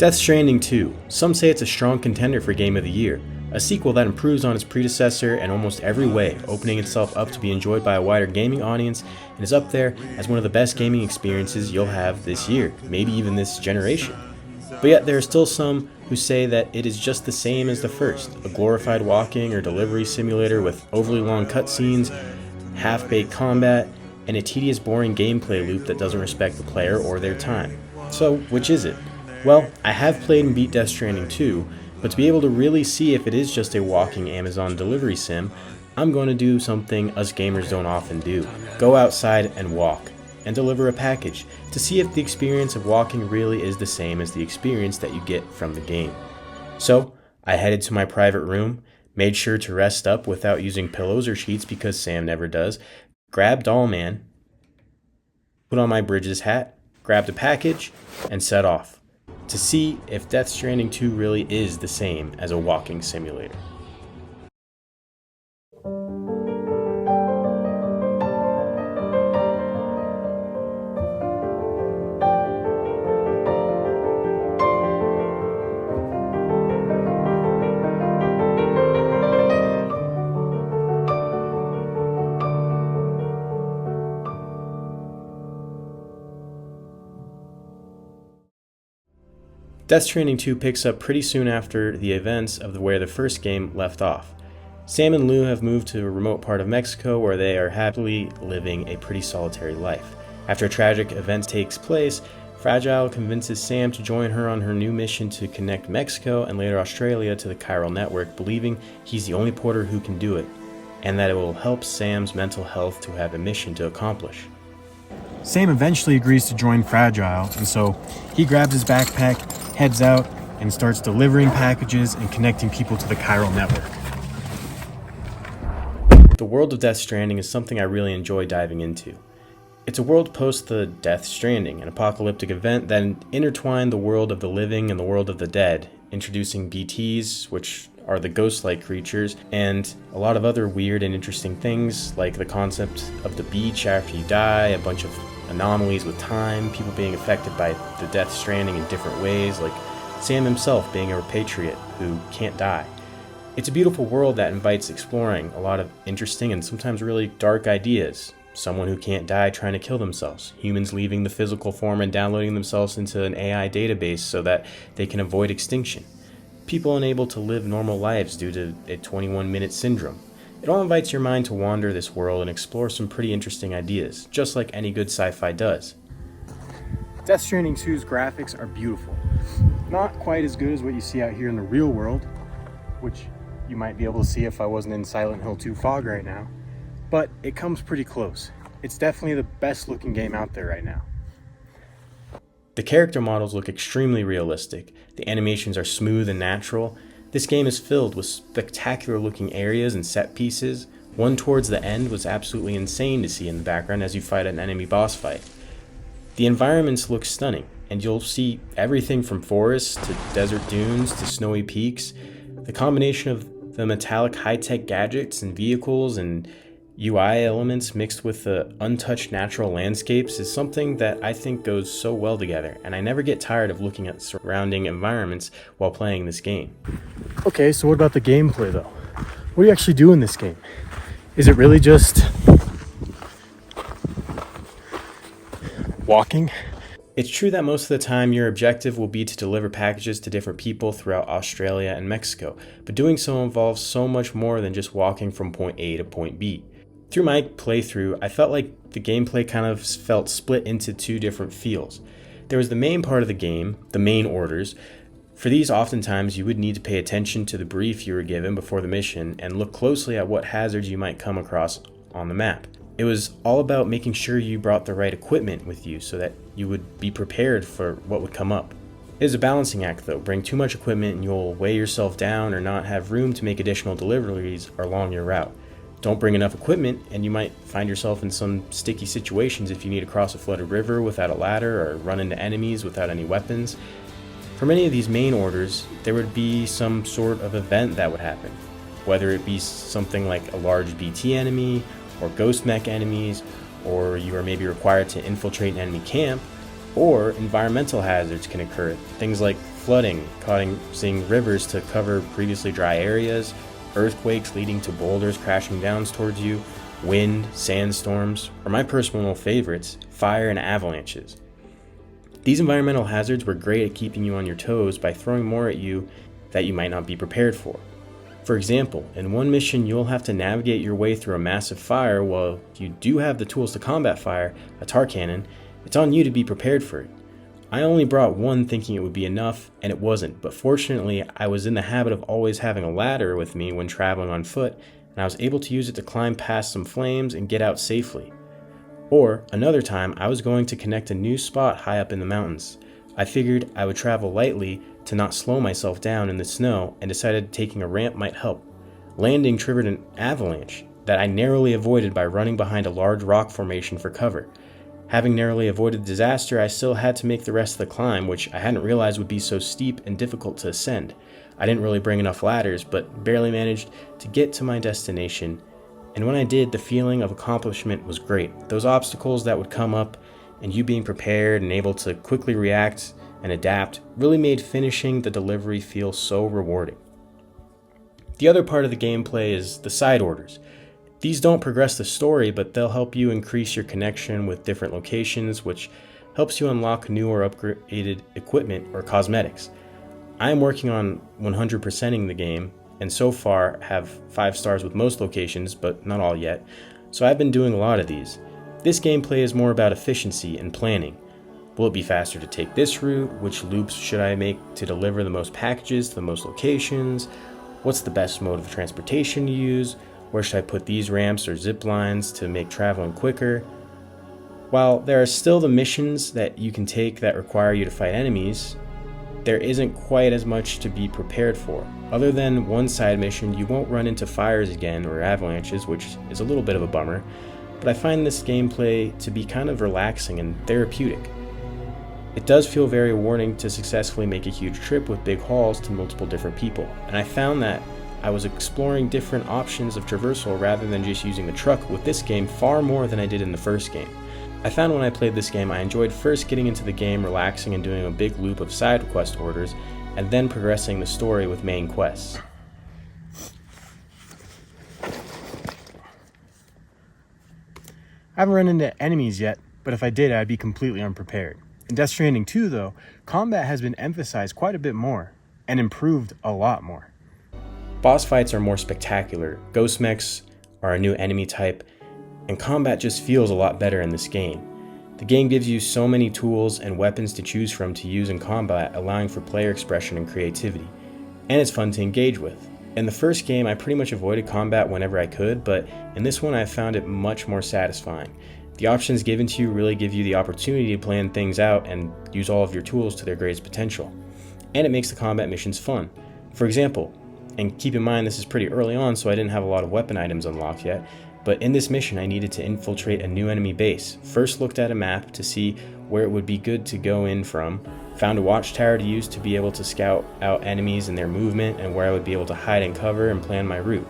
Death Stranding 2. Some say it's a strong contender for Game of the Year, a sequel that improves on its predecessor in almost every way, opening itself up to be enjoyed by a wider gaming audience, and is up there as one of the best gaming experiences you'll have this year, maybe even this generation. But yet there are still some who say that it is just the same as the first, a glorified walking or delivery simulator with overly long cutscenes, half-baked combat, and a tedious, boring gameplay loop that doesn't respect the player or their time. So, which is it? Well, I have played and beat Death Stranding 2, but to be able to really see if it is just a walking Amazon delivery sim, I'm going to do something us gamers don't often do. Go outside and walk, and deliver a package, to see if the experience of walking really is the same as the experience that you get from the game. So, I headed to my private room, made sure to rest up without using pillows or sheets because Sam never does, grabbed Dollman, put on my Bridges hat, grabbed a package, and set off to see if Death Stranding 2 really is the same as a walking simulator. Death Stranding 2 picks up pretty soon after the events of where the first game left off. Sam and Lou have moved to a remote part of Mexico where they are happily living a pretty solitary life. After a tragic event takes place, Fragile convinces Sam to join her on her new mission to connect Mexico and later Australia to the chiral network, believing he's the only porter who can do it, and that it will help Sam's mental health to have a mission to accomplish. Sam eventually agrees to join Fragile, and so he grabs his backpack, heads out, and starts delivering packages and connecting people to the chiral network. The world of Death Stranding is something I really enjoy diving into. It's a world post the Death Stranding, an apocalyptic event that intertwined the world of the living and the world of the dead, introducing BTs, which are the ghost-like creatures, and a lot of other weird and interesting things, like the concept of the beach after you die, a bunch of anomalies with time, people being affected by the Death Stranding in different ways, like Sam himself being a repatriate who can't die. It's a beautiful world that invites exploring a lot of interesting and sometimes really dark ideas. Someone who can't die trying to kill themselves, humans leaving the physical form and downloading themselves into an AI database so that they can avoid extinction, people unable to live normal lives due to a 21-minute syndrome. It all invites your mind to wander this world and explore some pretty interesting ideas, just like any good sci-fi does. Death Stranding 2's graphics are beautiful. Not quite as good as what you see out here in the real world, which you might be able to see if I wasn't in Silent Hill 2 fog right now, but it comes pretty close. It's definitely the best looking game out there right now. The character models look extremely realistic, the animations are smooth and natural. This game is filled with spectacular looking areas and set pieces. One towards the end was absolutely insane to see in the background as you fight an enemy boss fight. The environments look stunning, and you'll see everything from forests to desert dunes to snowy peaks. The combination of the metallic high-tech gadgets and vehicles and UI elements mixed with the untouched natural landscapes is something that I think goes so well together, and I never get tired of looking at surrounding environments while playing this game. Okay, so what about the gameplay though? What do you actually do in this game? Is it really just walking? It's true that most of the time your objective will be to deliver packages to different people throughout Australia and Mexico, but doing so involves so much more than just walking from point A to point B. Through my playthrough, I felt like the gameplay kind of felt split into two different feels. There was the main part of the game, the main orders. For these, oftentimes you would need to pay attention to the brief you were given before the mission and look closely at what hazards you might come across on the map. It was all about making sure you brought the right equipment with you so that you would be prepared for what would come up. It is a balancing act though. Bring too much equipment and you'll weigh yourself down or not have room to make additional deliveries along your route. Don't bring enough equipment and you might find yourself in some sticky situations if you need to cross a flooded river without a ladder or run into enemies without any weapons. For many of these main orders, there would be some sort of event that would happen, whether it be something like a large BT enemy or ghost mech enemies, or you are maybe required to infiltrate an enemy camp, or environmental hazards can occur, things like flooding, causing rivers to cover previously dry areas, earthquakes leading to boulders crashing down towards you, wind, sandstorms, or my personal favorites, fire and avalanches. These environmental hazards were great at keeping you on your toes by throwing more at you that you might not be prepared for. For example, in one mission you'll have to navigate your way through a massive fire. While you do have the tools to combat fire, a tar cannon, it's on you to be prepared for it. I only brought one thinking it would be enough, and it wasn't, but fortunately I was in the habit of always having a ladder with me when traveling on foot, and I was able to use it to climb past some flames and get out safely. Or, another time, I was going to connect a new spot high up in the mountains. I figured I would travel lightly to not slow myself down in the snow and decided taking a ramp might help. Landing triggered an avalanche that I narrowly avoided by running behind a large rock formation for cover. Having narrowly avoided disaster, I still had to make the rest of the climb, which I hadn't realized would be so steep and difficult to ascend. I didn't really bring enough ladders, but barely managed to get to my destination. And when I did, the feeling of accomplishment was great. Those obstacles that would come up, and you being prepared and able to quickly react and adapt, really made finishing the delivery feel so rewarding. The other part of the gameplay is the side orders. These don't progress the story, but they'll help you increase your connection with different locations, which helps you unlock new or upgraded equipment or cosmetics. I am working on 100%ing the game, and so far have 5 stars with most locations, but not all yet, so I've been doing a lot of these. This gameplay is more about efficiency and planning. Will it be faster to take this route? Which loops should I make to deliver the most packages to the most locations? What's the best mode of transportation to use? Where should I put these ramps or zip lines to make traveling quicker? While there are still the missions that you can take that require you to fight enemies, there isn't quite as much to be prepared for. Other than one side mission, you won't run into fires again or avalanches, which is a little bit of a bummer, but I find this gameplay to be kind of relaxing and therapeutic. It does feel very rewarding to successfully make a huge trip with big hauls to multiple different people, and I found that I was exploring different options of traversal rather than just using the truck with this game far more than I did in the first game. I found when I played this game I enjoyed first getting into the game, relaxing and doing a big loop of side quest orders, and then progressing the story with main quests. I haven't run into enemies yet, but if I did, I'd be completely unprepared. In Death Stranding 2, though, combat has been emphasized quite a bit more, and improved a lot more. Boss fights are more spectacular, ghost mechs are a new enemy type, and combat just feels a lot better in this game. The game gives you so many tools and weapons to choose from to use in combat, allowing for player expression and creativity, and it's fun to engage with. In the first game, I pretty much avoided combat whenever I could, but in this one I found it much more satisfying. The options given to you really give you the opportunity to plan things out and use all of your tools to their greatest potential, and it makes the combat missions fun. For example, and keep in mind this is pretty early on, so I didn't have a lot of weapon items unlocked yet, but in this mission I needed to infiltrate a new enemy base. First looked at a map to see where it would be good to go in from, found a watchtower to use to be able to scout out enemies and their movement and where I would be able to hide and cover and plan my route.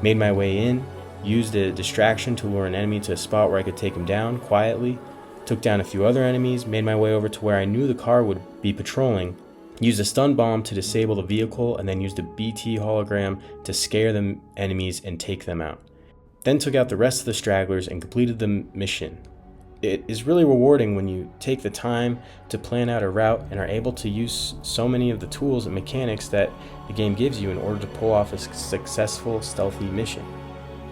Made my way in, used a distraction to lure an enemy to a spot where I could take him down quietly, took down a few other enemies, made my way over to where I knew the car would be patrolling, used a stun bomb to disable the vehicle, and then used a BT hologram to scare the enemies and take them out. Then took out the rest of the stragglers and completed the mission. It is really rewarding when you take the time to plan out a route and are able to use so many of the tools and mechanics that the game gives you in order to pull off a successful, stealthy mission.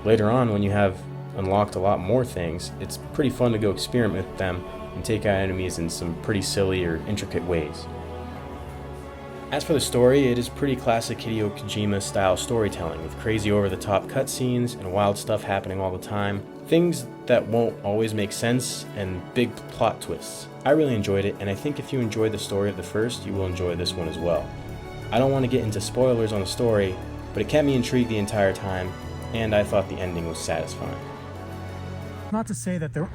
Later on, when you have unlocked a lot more things, it's pretty fun to go experiment with them and take out enemies in some pretty silly or intricate ways. As for the story, it is pretty classic Hideo Kojima style storytelling with crazy over-the-top cutscenes and wild stuff happening all the time, things that won't always make sense, and big plot twists. I really enjoyed it, and I think if you enjoyed the story of the first, you will enjoy this one as well. I don't want to get into spoilers on the story, but it kept me intrigued the entire time, and I thought the ending was satisfying. Not to say that there...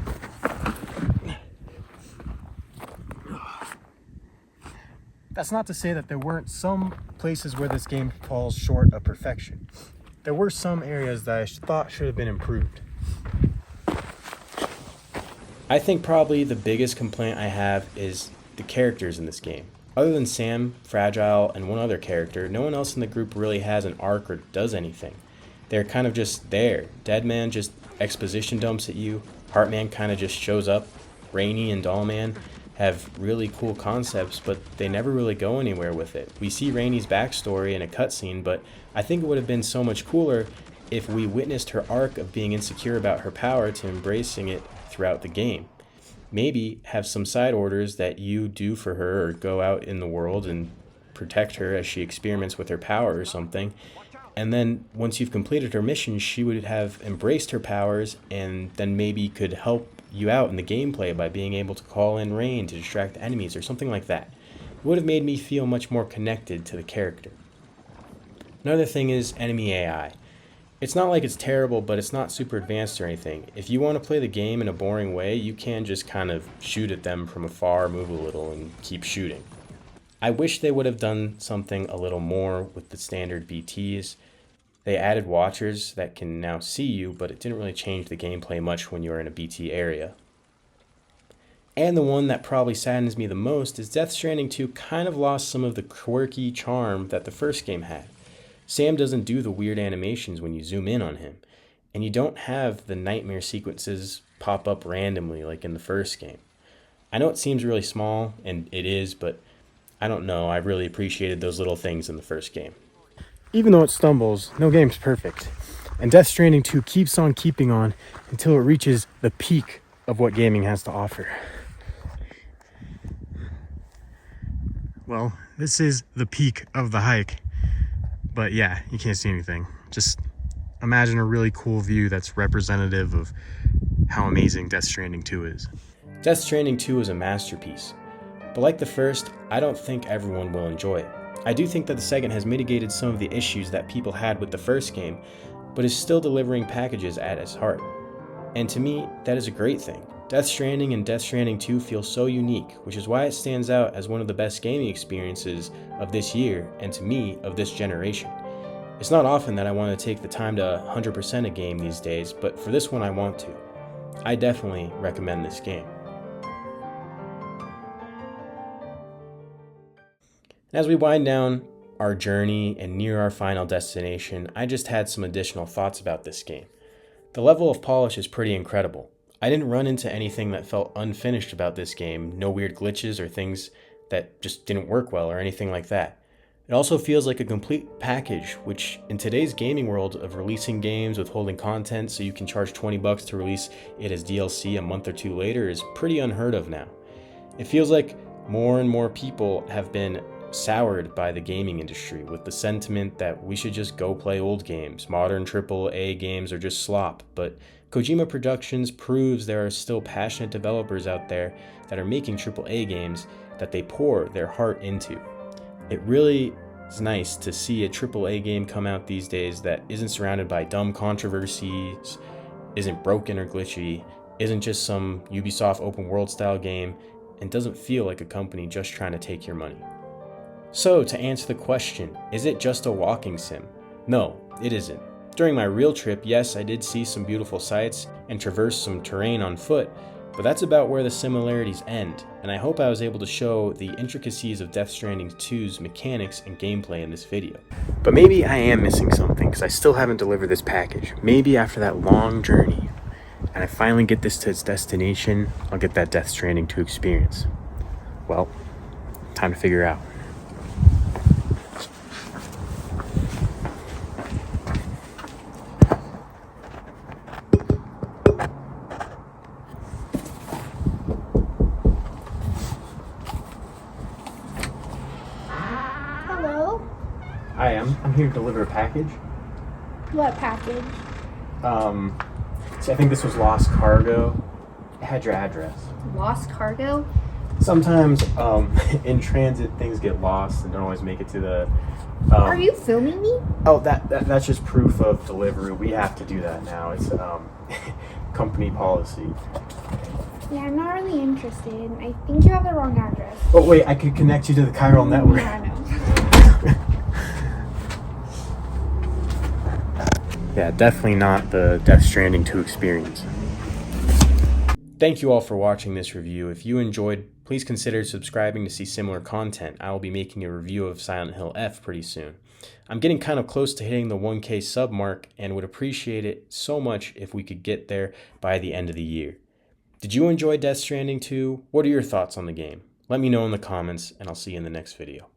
That's not to say that there weren't some places where this game falls short of perfection. There were some areas that I thought should have been improved. I think probably the biggest complaint I have is the characters in this game. Other than Sam, Fragile, and one other character, no one else in the group really has an arc or does anything. They're kind of just there. Deadman just exposition dumps at you, Heartman kind of just shows up, Rainy and Dollman have really cool concepts, but they never really go anywhere with it. We see Rainy's backstory in a cutscene, but I think it would have been so much cooler if we witnessed her arc of being insecure about her power to embracing it throughout the game. Maybe have some side orders that you do for her or go out in the world and protect her as she experiments with her power or something. And then once you've completed her mission, she would have embraced her powers and then maybe could help you out in the gameplay by being able to call in rain to distract enemies or something like that. It would have made me feel much more connected to the character. Another thing is enemy AI. It's not like it's terrible, but it's not super advanced or anything. If you want to play the game in a boring way, you can just kind of shoot at them from afar, move a little, and keep shooting. I wish they would have done something a little more with the standard BTs. They added watchers that can now see you, but it didn't really change the gameplay much when you were in a BT area. And the one that probably saddens me the most is Death Stranding 2 kind of lost some of the quirky charm that the first game had. Sam doesn't do the weird animations when you zoom in on him, and you don't have the nightmare sequences pop up randomly like in the first game. I know it seems really small, and it is, but I don't know, I really appreciated those little things in the first game. Even though it stumbles, no game's perfect. And Death Stranding 2 keeps on keeping on until it reaches the peak of what gaming has to offer. Well, this is the peak of the hike. But yeah, you can't see anything. Just imagine a really cool view that's representative of how amazing Death Stranding 2 is. Death Stranding 2 is a masterpiece. But like the first, I don't think everyone will enjoy it. I do think that the second has mitigated some of the issues that people had with the first game, but is still delivering packages at its heart. And to me, that is a great thing. Death Stranding and Death Stranding 2 feel so unique, which is why it stands out as one of the best gaming experiences of this year, and to me, of this generation. It's not often that I want to take the time to 100% a game these days, but for this one I want to. I definitely recommend this game. As we wind down our journey and near our final destination, I just had some additional thoughts about this game. The level of polish is pretty incredible. I didn't run into anything that felt unfinished about this game, no weird glitches or things that just didn't work well or anything like that. It also feels like a complete package, which in today's gaming world of releasing games, withholding content so you can charge $20 to release it as DLC a month or two later is pretty unheard of now. It feels like more and more people have been soured by the gaming industry with the sentiment that we should just go play old games. Modern AAA games are just slop, but Kojima Productions proves there are still passionate developers out there that are making AAA games that they pour their heart into. It really is nice to see a AAA game come out these days that isn't surrounded by dumb controversies, isn't broken or glitchy, isn't just some Ubisoft open world style game, and doesn't feel like a company just trying to take your money. So, to answer the question, is it just a walking sim? No, it isn't. During my real trip, yes, I did see some beautiful sights and traverse some terrain on foot, but that's about where the similarities end, and I hope I was able to show the intricacies of Death Stranding 2's mechanics and gameplay in this video. But maybe I am missing something, because I still haven't delivered this package. Maybe after that long journey, and I finally get this to its destination, I'll get that Death Stranding 2 experience. Well, time to figure out. Hi, I'm here to deliver a package. What package? See, I think this was lost cargo. It had your address. Lost cargo? Sometimes, in transit, things get lost and don't always make it to the... Are you filming me? Oh, that's just proof of delivery. We have to do that now. It's, company policy. Yeah, I'm not really interested. I think you have the wrong address. Oh, wait, I could connect you to the chiral network. Yeah, I know. Yeah, definitely not the Death Stranding 2 experience. Thank you all for watching this review. If you enjoyed, please consider subscribing to see similar content. I will be making a review of Silent Hill F pretty soon. I'm getting kind of close to hitting the 1K sub mark and would appreciate it so much if we could get there by the end of the year. Did you enjoy Death Stranding 2? What are your thoughts on the game? Let me know in the comments, and I'll see you in the next video.